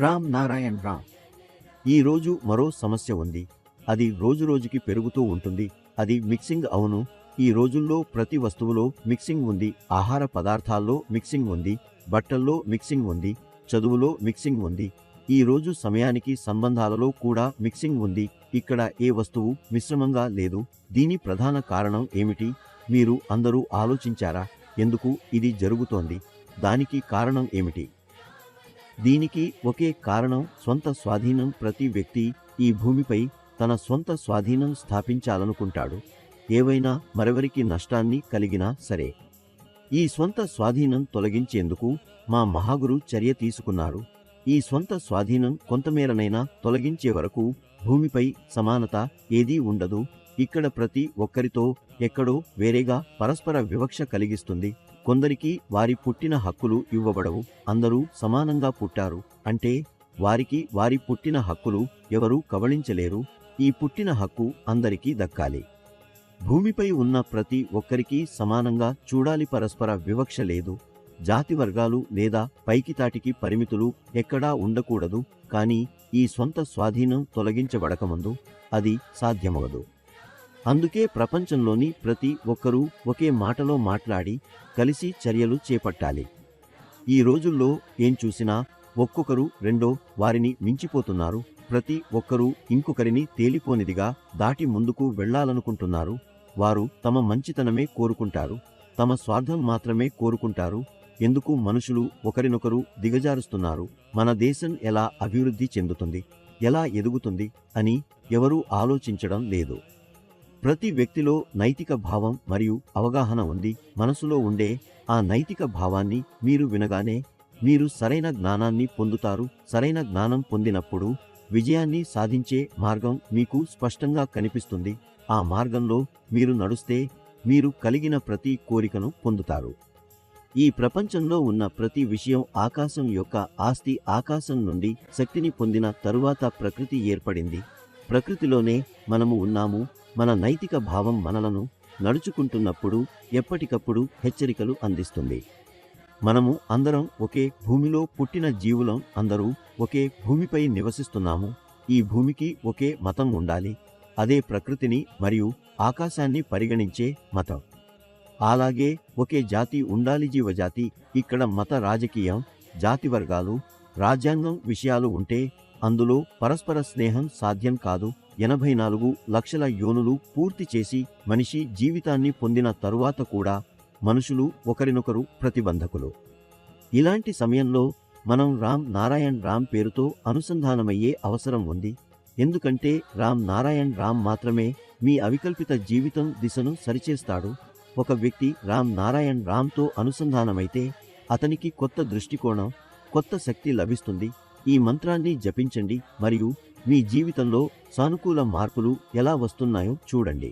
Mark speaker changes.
Speaker 1: రామ్ నారాయణ్ రామ్. ఈరోజు మరో సమస్య ఉంది. అది రోజురోజుకి పెరుగుతూ ఉంటుంది. అది మిక్సింగ్. అవును, ఈ రోజుల్లో ప్రతి వస్తువులో మిక్సింగ్ ఉంది. ఆహార పదార్థాల్లో మిక్సింగ్ ఉంది, బట్టల్లో మిక్సింగ్ ఉంది, చదువులో మిక్సింగ్ ఉంది. ఈ రోజు సమయానికి సంబంధాలలో కూడా మిక్సింగ్ ఉంది. ఇక్కడ ఏ వస్తువు మిశ్రమంగా లేదు. దీని ప్రధాన కారణం ఏమిటి? మీరు అందరూ ఆలోచించారా? ఎందుకు ఇది జరుగుతోంది? దానికి కారణం ఏమిటి? దీనికి ఒకే కారణం: స్వంత స్వాధీనం. ప్రతి వ్యక్తి ఈ భూమిపై తన స్వంత స్వాధీనం స్థాపించాలనుకుంటాడు, ఏవైనా మరెవరికి నష్టాన్ని కలిగినా సరే. ఈ స్వంత స్వాధీనం తొలగించేందుకు మా మహాగురు చర్య తీసుకున్నారు. ఈ స్వంత స్వాధీనం కొంతమేరనైనా తొలగించే వరకు భూమిపై సమానత ఏదీ ఉండదు. ఇక్కడ ప్రతి ఒక్కరితో ఎక్కడో వేరేగా పరస్పర వివక్ష కలిగిస్తుంది. కొందరికి వారి పుట్టిన హక్కులు ఇవ్వబడవు. అందరూ సమానంగా పుట్టారు అంటే వారికి వారి పుట్టిన హక్కులు ఎవరూ కబళించలేరు. ఈ పుట్టిన హక్కు అందరికీ దక్కాలి. భూమిపై ఉన్న ప్రతి ఒక్కరికి సమానంగా చూడాలి. పరస్పర వివక్ష లేదు. జాతి వర్గాలు లేదా పైకితాటికి పరిమితులు ఎక్కడా ఉండకూడదు. కానీ ఈ స్వంత స్వాధీనం తొలగించబడకముందు అది సాధ్యమవదు. అందుకే ప్రపంచంలోని ప్రతి ఒక్కరూ ఒకే మాటలో మాట్లాడి కలిసి చర్యలు చేపట్టాలి. ఈ రోజుల్లో ఏం చూసినా ఒక్కొక్కరు రెండో వారిని మించిపోతున్నారు. ప్రతి ఒక్కరూ ఇంకొకరిని తేలిపోనిదిగా దాటి ముందుకు వెళ్లాలనుకుంటున్నారు. వారు తమ మంచితనమే కోరుకుంటారు, తమ స్వార్థం మాత్రమే కోరుకుంటారు. ఎందుకు మనుషులు ఒకరినొకరు దిగజారుస్తున్నారు? మన దేశం ఎలా అభివృద్ధి చెందుతుంది, ఎలా ఎదుగుతుంది అని ఎవరూ ఆలోచించడం లేదు. ప్రతి వ్యక్తిలో నైతిక భావం మరియు అవగాహన ఉంది. మనసులో ఉండే ఆ నైతిక భావాన్ని మీరు వినగానే మీరు సరైన జ్ఞానాన్ని పొందుతారు. సరైన జ్ఞానం పొందినప్పుడు విజయాన్ని సాధించే మార్గం మీకు స్పష్టంగా కనిపిస్తుంది. ఆ మార్గంలో మీరు నడుస్తే మీరు కలిగిన ప్రతి కోరికను పొందుతారు. ఈ ప్రపంచంలో ఉన్న ప్రతి విషయం ఆకాశం యొక్క ఆస్తి. ఆకాశం నుండి శక్తిని పొందిన తరువాత ప్రకృతి ఏర్పడింది. ప్రకృతిలోనే మనము ఉన్నాము. మన నైతిక భావం మనలను నడుచుకుంటున్నప్పుడు ఎప్పటికప్పుడు హెచ్చరికలు అందిస్తుంది. మనము అందరం ఒకే భూమిలో పుట్టిన జీవులం. అందరూ ఒకే భూమిపై నివసిస్తున్నాము. ఈ భూమికి ఒకే మతం ఉండాలి. అదే ప్రకృతిని మరియు ఆకాశాన్ని పరిగణించే మతం. అలాగే ఒకే జాతి ఉండాలి, జీవజాతి. ఇక్కడ మత, రాజకీయం, జాతి వర్గాలు, రాజ్యాంగం విషయాలు ఉంటే అందులో పరస్పర స్నేహం సాధ్యం కాదు. 84 లక్షల యోనులు పూర్తి చేసి మనిషి జీవితాన్ని పొందిన తరువాత కూడా మనుషులు ఒకరినొకరు ప్రతిబంధకులు. ఇలాంటి సమయంలో మనం రామ్ నారాయణ్ రామ్ పేరుతో అనుసంధానమయ్యే అవసరం ఉంది. ఎందుకంటే రామ్ నారాయణ్ రామ్ మాత్రమే మీ అవికల్పిత జీవితం దిశను సరిచేస్తాడు. ఒక వ్యక్తి రామ్ నారాయణ్ రామ్తో అనుసంధానమైతే అతనికి కొత్త దృష్టికోణం, కొత్త శక్తి లభిస్తుంది. ఈ మంత్రాన్ని జపించండి మరియు మీ జీవితంలో సానుకూల మార్పులు ఎలా వస్తున్నాయో చూడండి.